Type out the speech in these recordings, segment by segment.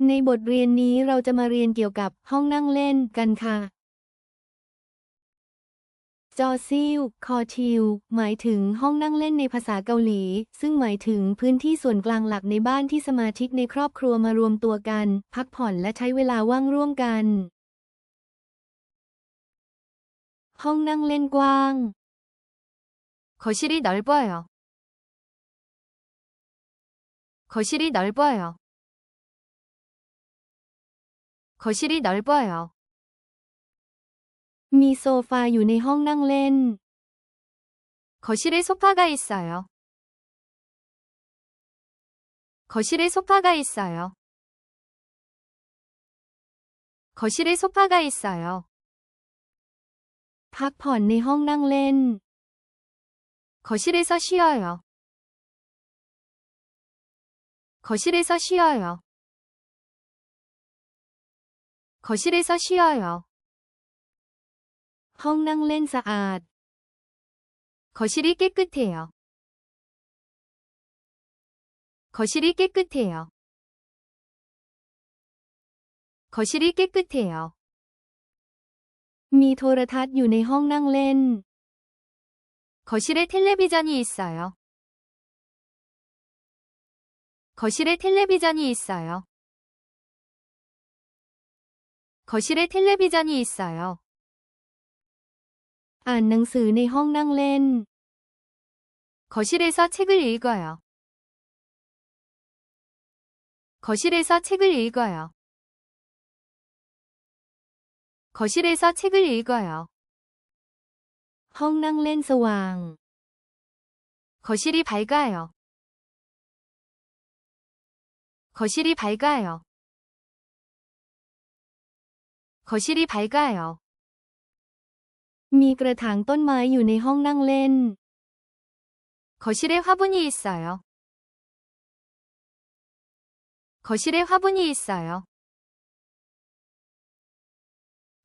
ในบทเรียนนี้เราจะมาเรียนเกี่ยวกับห้องนั่งเล่นกันค่ะจอซิลคอทิลหมายถึงห้องนั่งเล่นในภาษาเกาหลีซึ่งหมายถึงพื้นที่ส่วนกลางหลักในบ้านที่สมาชิกในครอบครัวมารวมตัวกันพักผ่อนและใช้เวลาว่างร่วมกันห้องนั่งเล่นกว้าง 거실이 넓어요. 거실이 넓어요. 거실이 넓어요. มีโซฟาอยู่ในห้องนั่งเล่น 거실에 소파가 있어요. 거실에 소파가 있어요. 거실에 소파가 있어요. พักผ่อนในห้องนั่งเล่น 거실에서 쉬어요. 거실에서 쉬어요. 거실에서 쉬어요. ห้องนั่งเล่นสะอาด 거실이 깨끗해요. 거실이 깨끗해요. 거실이 깨끗해요. มีโทรทัศน์อยู่ในห้องนั่งเล่น 거실에 텔레비전이 있어요. 거실에 텔레비전이 있어요. 거실에 텔레비전이 있어요. อ่านหนังสือในห้องนั่งเล่น 거실에서 책을 읽어요. 거실에서 책을 읽어요. 거실에서 책을 읽어요. ห้องนั่งเล่นสว่าง 거실이 밝아요. 거실이 밝아요. 거실이 밝아요. มีกระถางต้นไม้อยู่ในห้องนั่งเล่น 거실에 화분이 있어요. 거실에 화분이 있어요.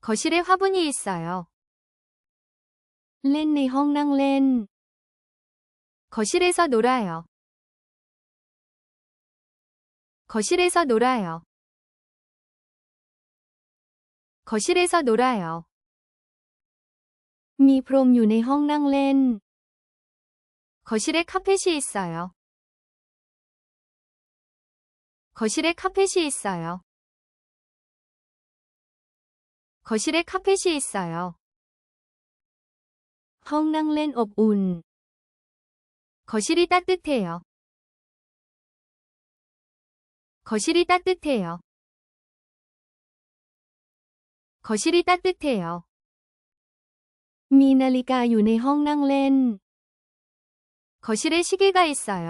거실에 화분이 있어요. เล่นในห้องนั่งเล่น 거실에서 놀아요. 거실에서 놀아요. 거실에서 놀아요. มีพรมอยู่ในห้องนั่งเล่น 거실에 카펫이 있어요. 거실에 카펫이 있어요. 거실에 카펫이 있어요. ห้องนั่งเล่นอบอุ่น 거실이 따뜻해요. 거실이 따뜻해요. 거실이 따뜻해요. มีนาฬิกาอยู่ในห้องนั่งเล่น 거실에 시계가 있어요.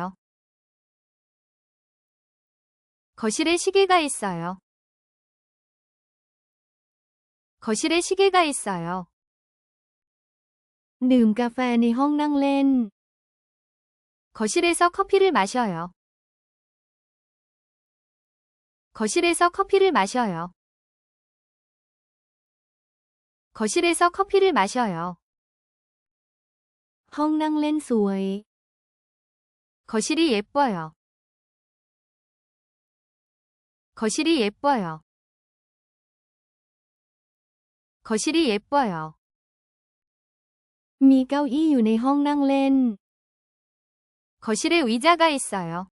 거실에 시계가 있어요. 거실에 시계가 있어요. ดื่มกาแฟในห้องนั่งเล่น 거실에서 커피를 마셔요. 거실에서 커피를 마셔요. 거실에서 커피를 마셔요. ห้องนั่งเล่นสวย 거실이 예뻐요. 거실이 예뻐요. 거실이 예뻐요. มีเก้าอี้อยู่ในห้องนั่งเล่น 거실에 의자가 있어요.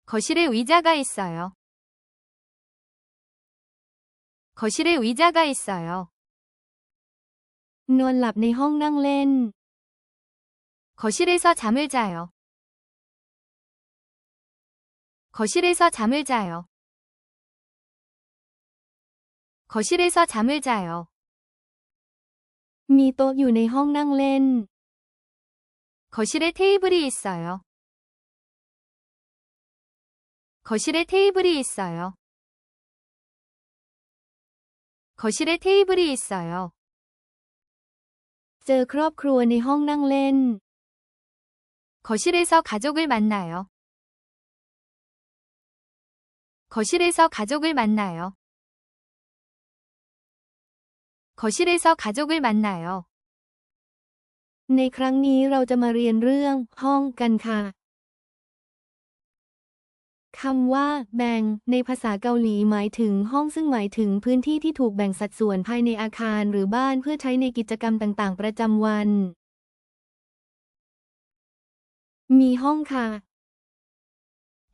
거실에 의자가 있어요. 거실에 의자가 있어요. นอนหลับในห้องนั่งเล่น 거실에서 잠을 자요. 거실에서 잠을 자요. 거실에서 잠을 자요. มีโต๊ะอยู่ในห้องนั่งเล่น 거실에 테이블이 있어요. 거실에 테이블이 있어요. 거실에 테이블이 있어요. เจอครอบครัวในห้องนั่งเล่น 거실에서 가족을 만나요. 거실에서 가족을 만나요. 거실에서 가족을 만나요. ในครั้งนี้เราจะมาเรียนเรื่องห้องกันค่ะค คำว่าแบ่งในภาษาเกาหลีหมายถึงห้องซึ่งหมายถึงพื้นที่ที่ถูกแบ่งสัดส่วนภายในอาคารหรือบ้านเพื่อใช้ในกิจกรรมต่างๆประจำวันมีห้องค่ะ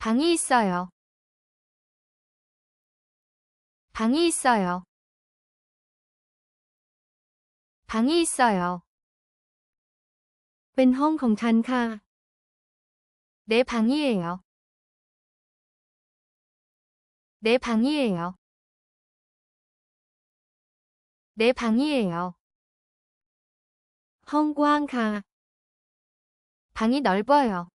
방이 있어요. 방이 있어요. 방이 있어요. เป็นห้องของฉันค่ะ 내 방이에요. 내 방이에요. 내 방이에요. ห้องกว้างค่ะ 방이 넓어요.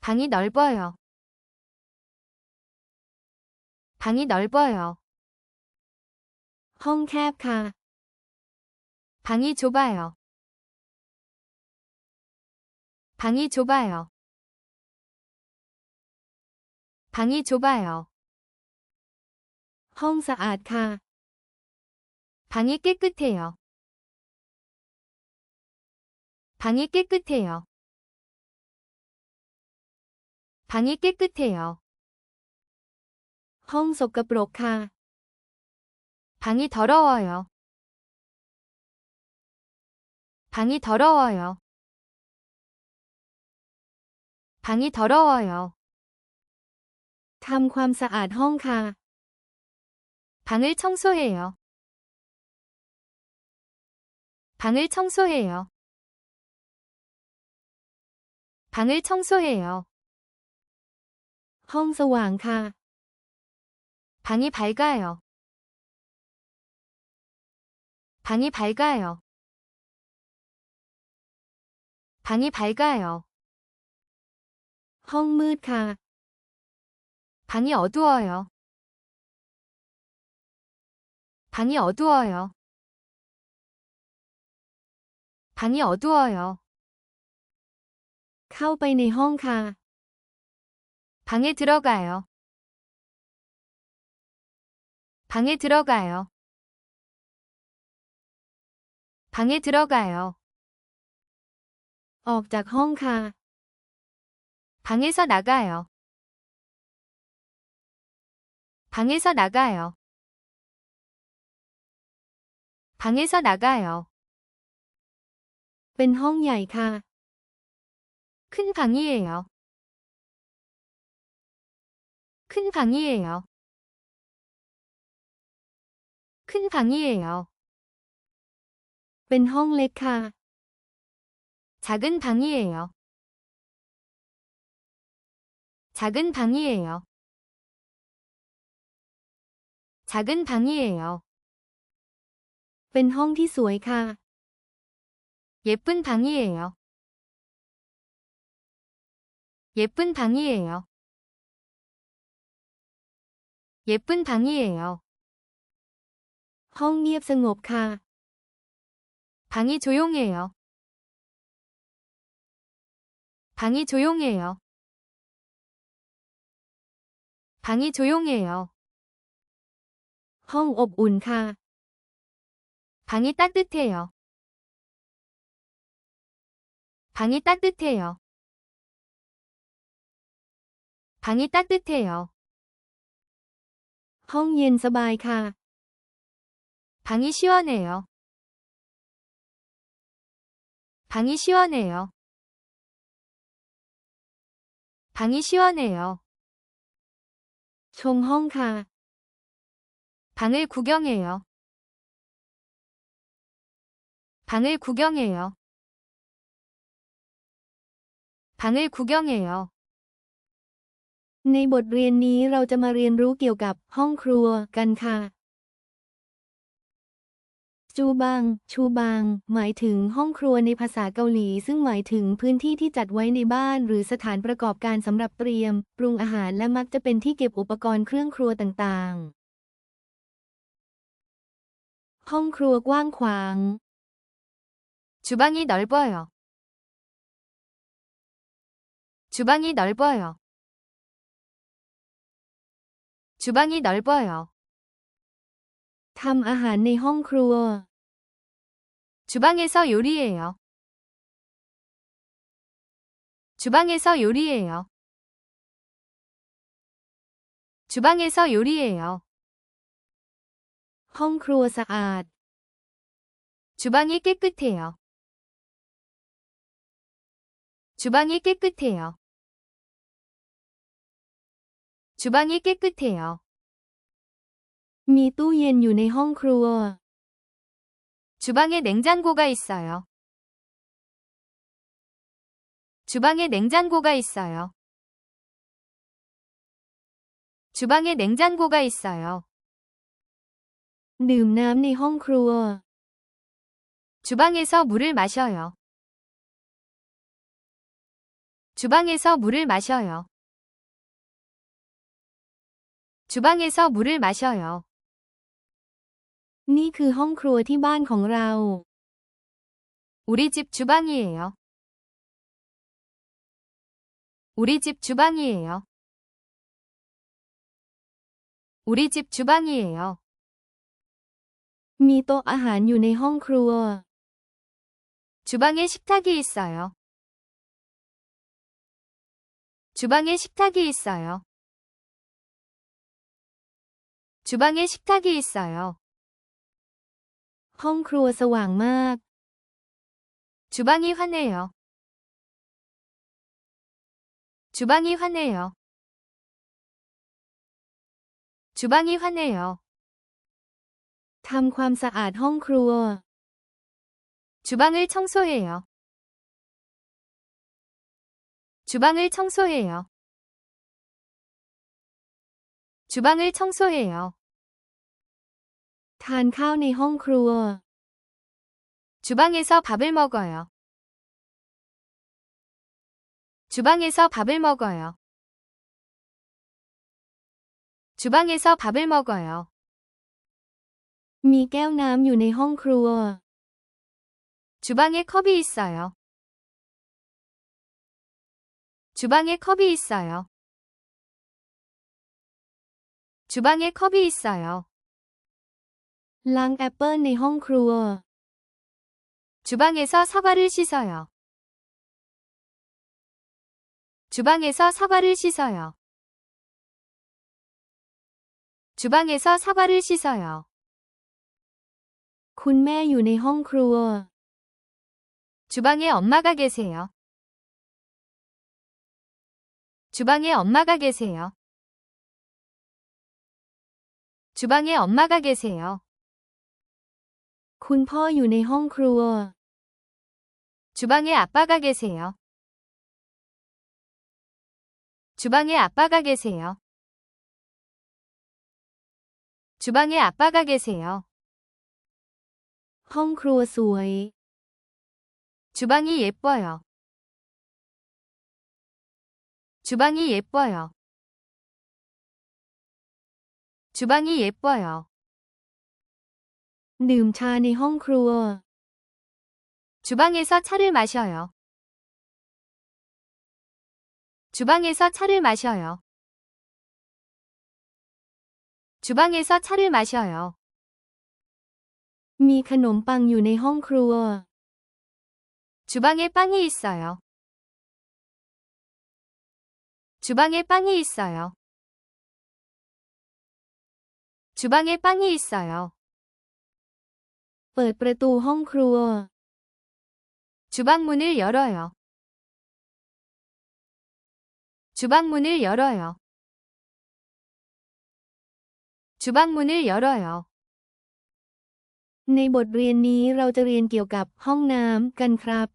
방이 넓어요. 방이 넓어요. ห้องแคบค่ะ 방이 좁아요. 방이 좁아요. 방이 좁아요. ห้องสะอาดค่ะ 방이 깨끗해요. 방이 깨끗해요. 방이 깨끗해요. ห้องสกปรกค่ะ 방이 더러워요. 방이 더러워요. 방이 더러워요. ทำความสะอาดห้องค่ะ 방을 청소해요. 방을 청소해요. 방을 청소해요. ห้องสว่างค่ะ 방이 밝아요. 방이 밝아요. 방이 밝아요. ห้องมืดค่ะ 방이 어두워요. 방이 어두워요. 방이 어두워요. เข้าไปในห้องค่ะ 방에 들어가요. 방에 들어가요. 방에 들어가요. ออกจากห้องค่ะ 방에서 나가요. 방에서 나가요. 방에서 나가요. เป็นห้องใหญ่ค่ะ 큰 방이에요. 큰 방이에요. 큰 방이에요. เป็นห้องเล็กค่ะ 작은 방이에요. 작은 방이에요. 작은 방이에요. เป็นห้องที่สวยค่ะ 예쁜 방이에요. 예쁜 방이에요. 예쁜 방이에요. ห้องเงียบสงบค่ะ 방이 조용해요. 방이 조용해요. 방이 조용해요. ห้องอบอุ่นค่ะ 방이 따뜻해요. 방이 따뜻해요. 방이 따뜻해요. ห้องเย็นสบายค่ะ 방이 시원해요. 방이 시원해요. 방이 시원해요. ชมห้องค่ะ 방을 구경해요. 방을 구경해요. 방을 구경해요. ในบทเรียนนี้เราจะมาเรียนรู้เกี่ยวกับห้องครัวกันค่ะจูบังชูบังหมายถึงห้องครัวในภาษาเกาหลีซึ่งหมายถึงพื้นที่ที่จัดไว้ในบ้านหรือสถานประกอบการสำหรับเตรียมปรุงอาหารและมักจะเป็นที่เก็บอุปกรณ์เครื่องครัวต่างๆห้องครัวกว้างขวาง 주방이 넓어요. 주방이 넓어요. 주방이 넓어요. ทำอาหารในห้องครัว 주방에서 요리해요. 주방에서 요리해요. 주방에서 요리해요. ห้องครัวสะอาด 주방이 깨끗해요. 주방이 깨끗해요. 주방이 깨끗해요. มีตู้เย็นอยู่ในห้องครัว 주방에 냉장고가 있어요. 주방에 냉장고가 있어요. 주방에 냉장고가 있어요. ดื่มน้ำในห้องครัว 주방에서 물을 마셔요. 주방에서 물을 마셔요. 주방에서 물을 마셔요. นี่คือห้องครัวที่บ้านของเรา 우리 집 주방이에요. 우리 집 주방이에요. 우리 집 주방이에요. มีโต๊ะอาหารอยู่ในห้องครัว 주방에 식탁이 있어요. 주방에 식탁이 있어요. 주방에 식탁이 있어요. ห้องครัวสว่างมาก 주방이 환해요. 주방이 환해요. 주방이 환해요. ทำความสะอาดห้องครัว 주방을 청소해요. 주방을 청소해요. 주방을 청소해요. ทานข้าวในห้องครัว 주방에서 밥을 먹어요. 주방에서 밥을 먹어요. 주방에서 밥을 먹어요. มีแก้วน้ำอยู่ในห้องครัว 주방에 컵이 있어요. 주방에 컵이 있어요. 주방에 컵이 있어요. ล้างแอปเปิลในห้องครัว 주방에서 사과를 씻어요. 주방에서 사과를 씻어요. 주방에서 사과를 씻어요. คุณแม่อยู่ในห้องครัว 주방에 엄마가 계세요. 주방에 엄마가 계세요. 주방에 엄마가 계세요. คุณพ่ออยู่ในห้องครัว 주방에 아빠가 계세요. 주방에 아빠가 계세요. 주방에 아빠가 계세요. ห้องครัวสวย 주방이 예뻐요. 주방이 예뻐요. 주방이 예뻐요. ดื่มชาในห้องครัว 주방에서 차를 마셔요. 주방에서 차를 마셔요. 주방에서 차를 마셔요. มีขนมปังอยู่ในห้องครัว 주방에 빵이 있어요. 주방에 빵이 있어요. 주방에 빵이 있어요. เปิดประตูห้องครัว 주방 문을 열어요. 주방 문을 열어요. 주방 문을 열어요. ในบทเรียนนี้เราจะเรียนเกี่ยวกับห้องน้ำกันครับ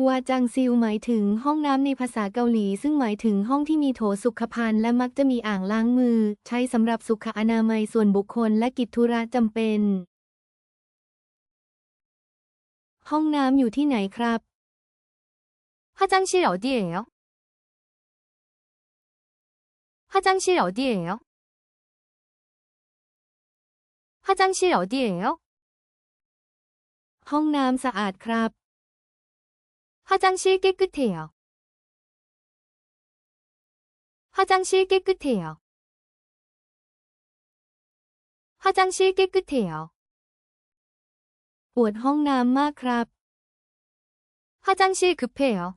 วาจังซิลหมายถึงห้องน้ำในภาษาเกาหลีซึ่งหมายถึงห้องที่มีโถสุขภัณฑ์และมักจะมีอ่างล้างมือใช้สำหรับสุขอนามัยส่วนบุคคลและกิจธุระจำเป็นห้องน้ำอยู่ที่ไหนครับ 화장실 어디예요? 화장실 어디예요? 화장실 어디예요? ห้องน้ำสะอาดครับ 화장실 깨끗해요. 화장실 깨끗해요. 화장실 깨끗해요. ปวดห้องน้ำมากครับ 화장실 급해요.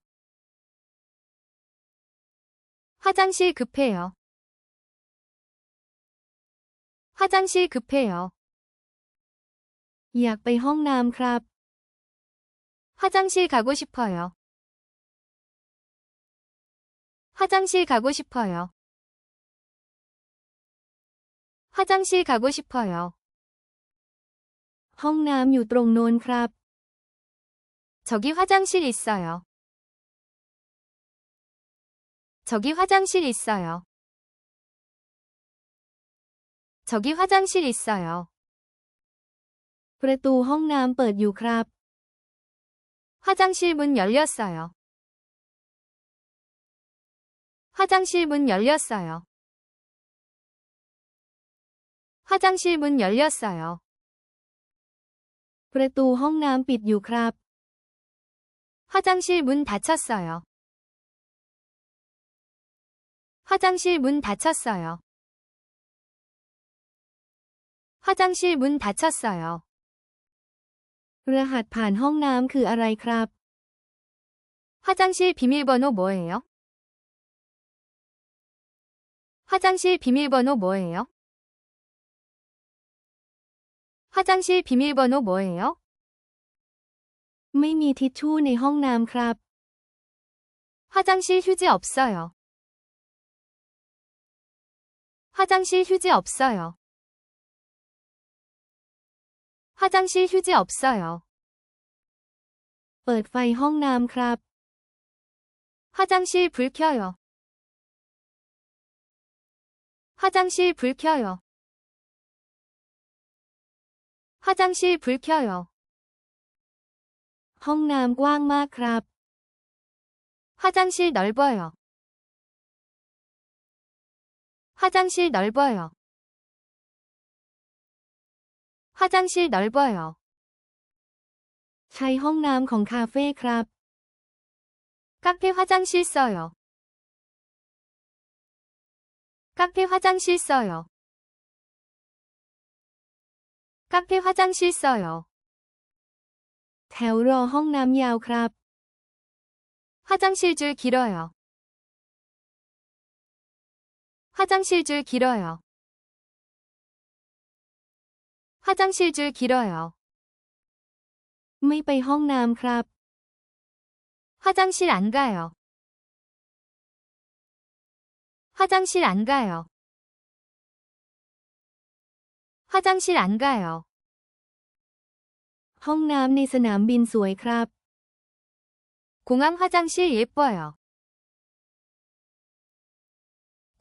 화장실 급해요. 화장실 급해요. อยากไปห้องน้ำครับ 화장실 가고 싶어요. 화장실 가고 싶어요. 화장실 가고 싶어요. ห้องน้ำอยู่ตรงโน้นครับ 저기 화장실 있어요. 저기 화장실 있어요. 저기 화장실 있어요. ประตูห้องน้ำเปิดอยู่ครับ 화장실 문 열렸어요. 화장실 문 열렸어요. 화장실 문 열렸어요. ประตูห้องน้ำปิดอยู่ครับ 화장실 문 닫혔어요. 화장실 문 닫혔어요. 화장실 문 닫혔어요. รหัสผ่านห้องน้ำคืออะไรครับ 화장실 비밀번호 뭐예요? 화장실 비밀번호 뭐예요? 화장실 비밀번호 뭐예요? ไม่มีทิชชู่ในห้องน้ำครับ 화장실 휴지 없어요. 화장실 휴지 없어요. 화장실 휴지 없어요. เปิดไฟห้องน้ำครับ 화장실 불 켜요. 화장실 불 켜요. 화장실 불 켜요. ห้องน้ำกว้างมากครับ 화장실 넓어요. 화장실 넓어요. 화장실 넓어요. ใช้ห้องน้ำของคาเฟ่ครับ 카페 화장실 써요. 카페 화장실 써요. 카페 화장실 써요. แถวรอห้องน้ำยาวครับ 화장실 줄 길어요. 화장실 줄 길어요. 화장실 줄 길어요. ไม่ไปห้องน้ำครับ 화장실 안 가요. 화장실 안 가요. 화장실 안 가요. ห้องน้ำในสนามบินสวยครับ 공항 화장실 예뻐요.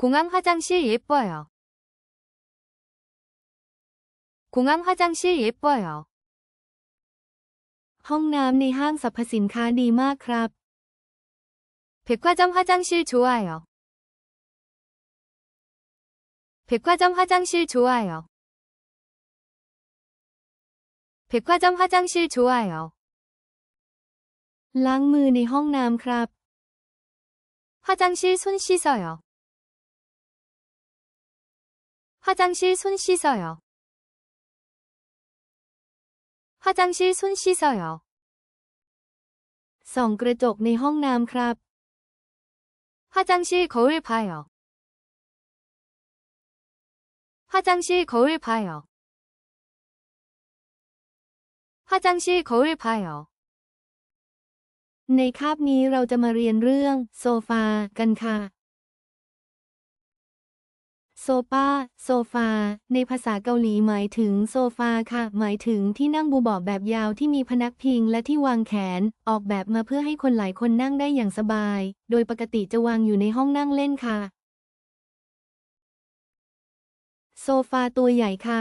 공항 화장실 예뻐요. 공항 화장실 예뻐요. ห้องน้ำในห้างสรรพสินค้าดีมากครับ 백화점 화장실 좋아요. 백화점 화장실 좋아요. 백화점 화장실 좋아요. ล้างมือในห้องน้ำครับ 화장실 손 씻어요. 화장실 손 씻어요. 화장실 손 씻어요. ส่องกระจกในห้องน้ำครับ 화장실 거울 봐요. 화장실 거울 봐요. 화장실 거울 봐요. ในคาบนี้เราจะมาเรียนเรื่องโซฟากันค่ะ โซฟาโซฟาในภาษาเกาหลีหมายถึงโซฟาค่ะหมายถึงที่นั่งบูเบาะแบบยาวที่มีพนักพิงและที่วางแขนออกแบบมาเพื่อให้คนหลายคนนั่งได้อย่างสบายโดยปกติจะวางอยู่ในห้องนั่งเล่นค่ะ โซฟาตัวใหญ่ค่ะ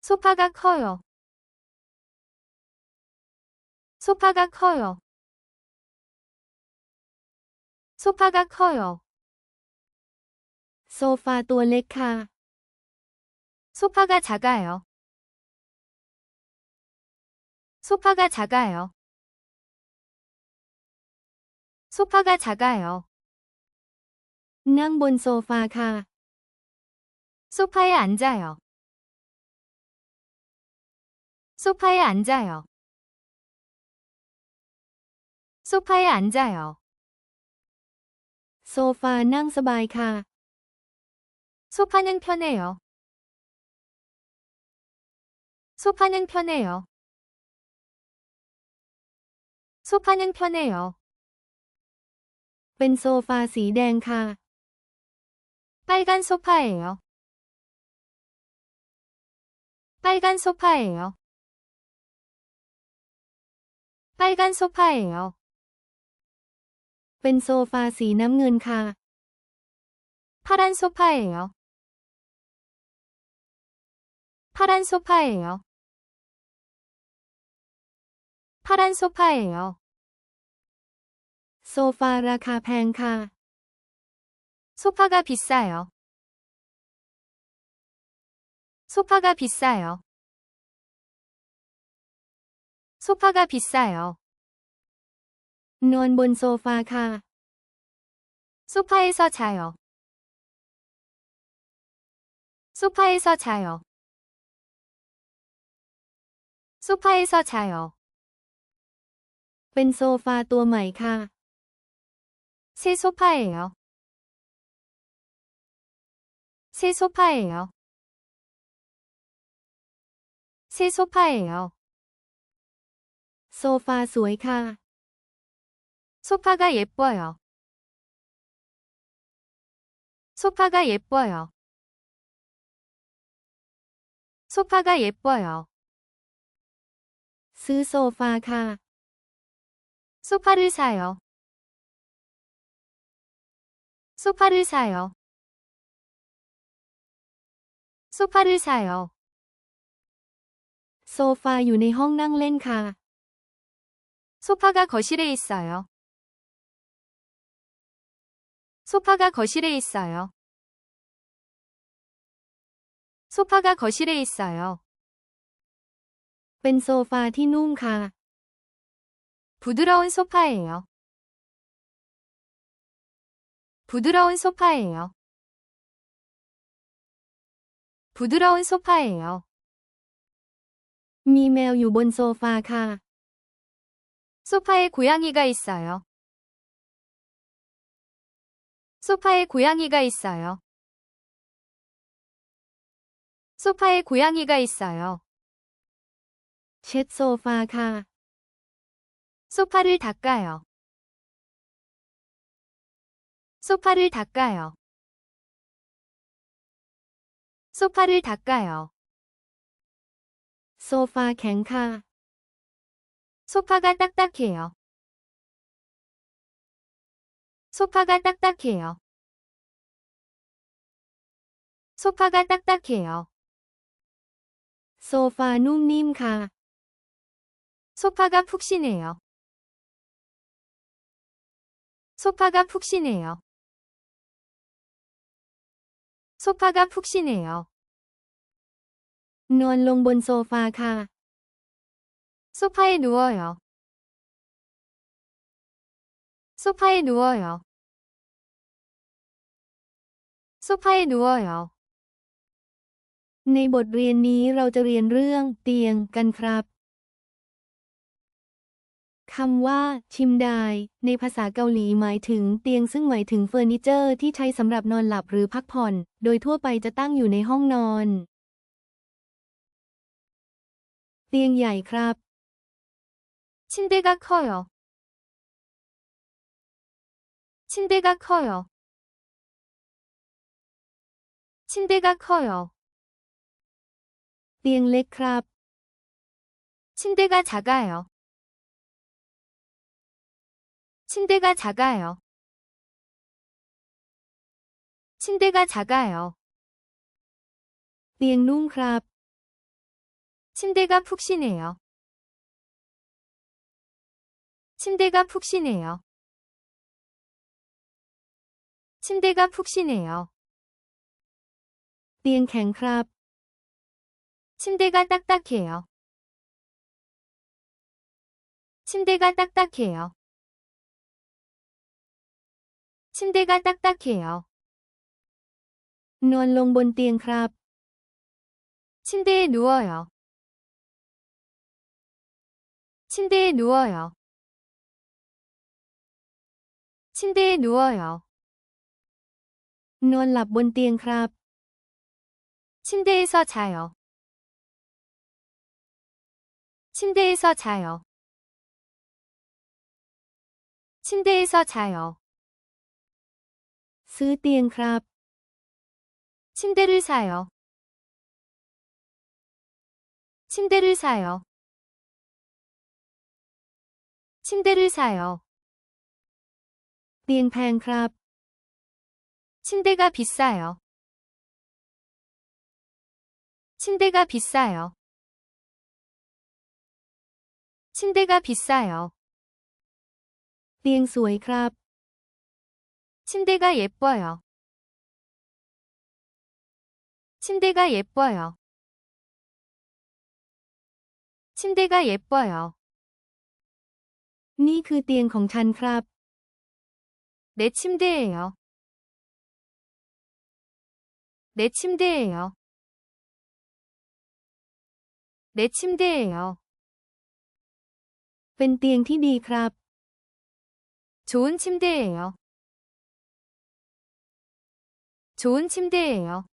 소파가 커요. 소파가 커요. 소파가 커요. โซฟาตัวเล็กค่ะ 소파가 작아요. 소파가 작아요. 소파가 작아요. นั่งบนโซฟาค่ะ 소파에 앉아요. 소파에 앉아요. 소파에 앉아요. โซฟานั่งสบายค่ะ 소파는 편해요. 소파는 편해요. 소파는 편해요. เป็นโซฟาสีแดงค่ะ 빨간 소파예요. 빨간 소파예요. 빨간 소파예요. เป็นโซฟาสีน้ำเงินค่ะ 파란 소파예요. 파란 소파예요. 파란 소파예요. โซฟาราคาแพงค่ะ 소파가 비싸요. 소파가 비싸요. 소파가 비싸요. นอนบนโซฟาค่ะ 소파에서 자요. 소파에서 자요. 소파에서 자요. เป็นโซฟาตัวใหม่ค่ะ 새 소파예요. 새 소파예요. 새 소파예요. โซฟาสวยค่ะ 소파가 예뻐요. 소파가 예뻐요. 소파가 예뻐요. ซื้อโซฟาค่ะ 소파를 사요. 소파를 사요. 소파를 사요. โซฟาอยู่ในห้องนั่งเล่นค่ะ 소파가 거실에 있어요. 소파가 거실에 있어요. 소파가 거실에 있어요. เป็นโซฟาที่นุ่มค่ะ 부드러운 소파예요. 부드러운 소파예요. 부드러운 소파예요. มีแมวอยู่บนโซฟาค่ะ 소파에 고양이가 있어요. 소파에 고양이가 있어요. 소파에 고양이가 있어요. เช็ดโซฟาค่ะ 소파를 닦아요. 소파를 닦아요. 소파를 닦아요. โซฟาแข็งค่ะ 소파가 딱딱해요. 소파가 딱딱해요. 소파가 딱딱해요. โซฟานุ่มนิ่มค่ะ 소파가 푹신해요. 소파가 푹신해요. 소파가 푹신해요. นอนลงบนโซฟาค่ะ 소파에 누워요. 소파에 누워요. 소파에 누워요. ในบทเรียนนี้เราจะเรียนเรื่องเตียงกันครับคำว่าชิมไดในภาษาเกาหลีหมายถึงเตียงซึ่งหมายถึงเฟอร์นิเจอร์ที่ใช้สำหรับนอนหลับหรือพักผ่อน โดยทั่วไปจะตั้งอยู่ในห้องนอน เตียงใหญ่ครับ 침대가 커요. 침대가 커요. 침대가 커요. เตียงเล็กครับ 침대가 작아요. 침대가 작아요. 침대가 작아요. เตียงนุ่มครับ 침대가 푹신해요. 침대가 푹신해요. 침대가 푹신해요. เตียงแข็งครับ 침대가 딱딱해요. 침대가 딱딱해요. 침대가 딱딱해요. นอนลงบนเตียงครับ 침대에 누워요. 침대에 누워요. 침대에 누워요. นอนหลับบนเตียงครับ 침대에서 자요. 침대에서 자요. 침대에서 자요. ซื้อเตียงครับ 침대를 사요. 침대를 사요. 침대를 사요. เตียงแพงครับ 침대가 비싸요. 침대가 비싸요. 침대가 비싸요. เตียงสวยครับ 침대가 예뻐요. 침대가 예뻐요. 침대가 예뻐요. นี่คือเตียงของฉันครับ 내 침대예요. 내 침대예요. 내 침대예요. เป็นเตียงที่ดีครับ 좋은 침대예요. 좋은 침대예요.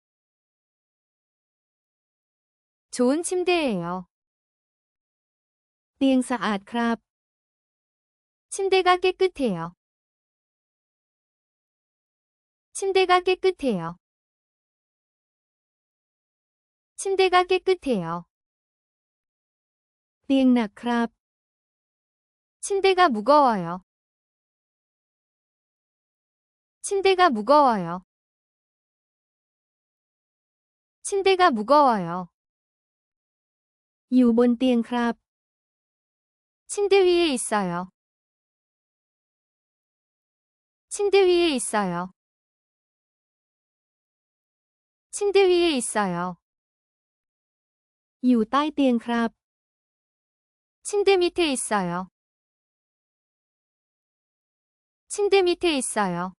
좋은 침대예요. เตียงสะอาดครับ 침대가 깨끗해요. 침대가 깨끗해요. 침대가 깨끗해요. เตียงหนักครับ 침대가 무거워요. 침대가 무거워요. 침대가 무거워요. อยู่บนเตียงครับ 침대 위에 있어요. 침대 위에 있어요. 침대 위에 있어요. อยู่ใต้เตียงครับ 침대 밑에 있어요. 침대 밑에 있어요.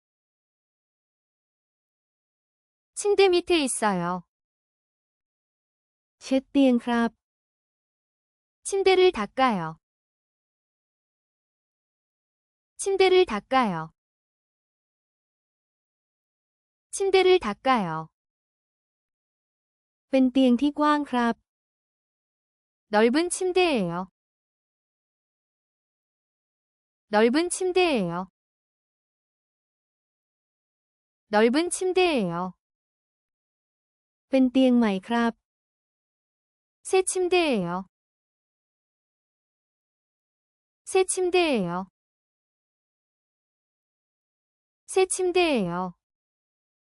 침대 밑에 있어요. เช็ดเตียงครับ 침대를 닦아요. 침대를 닦아요. 침대를 닦아요. เป็นเตียงที่กว้างครับ 넓은 침대예요. 넓은 침대예요. 넓은 침대예요. เป็นเตียงใหม่ครับ 새 침대예요. 새 침대예요. 새 침대예요.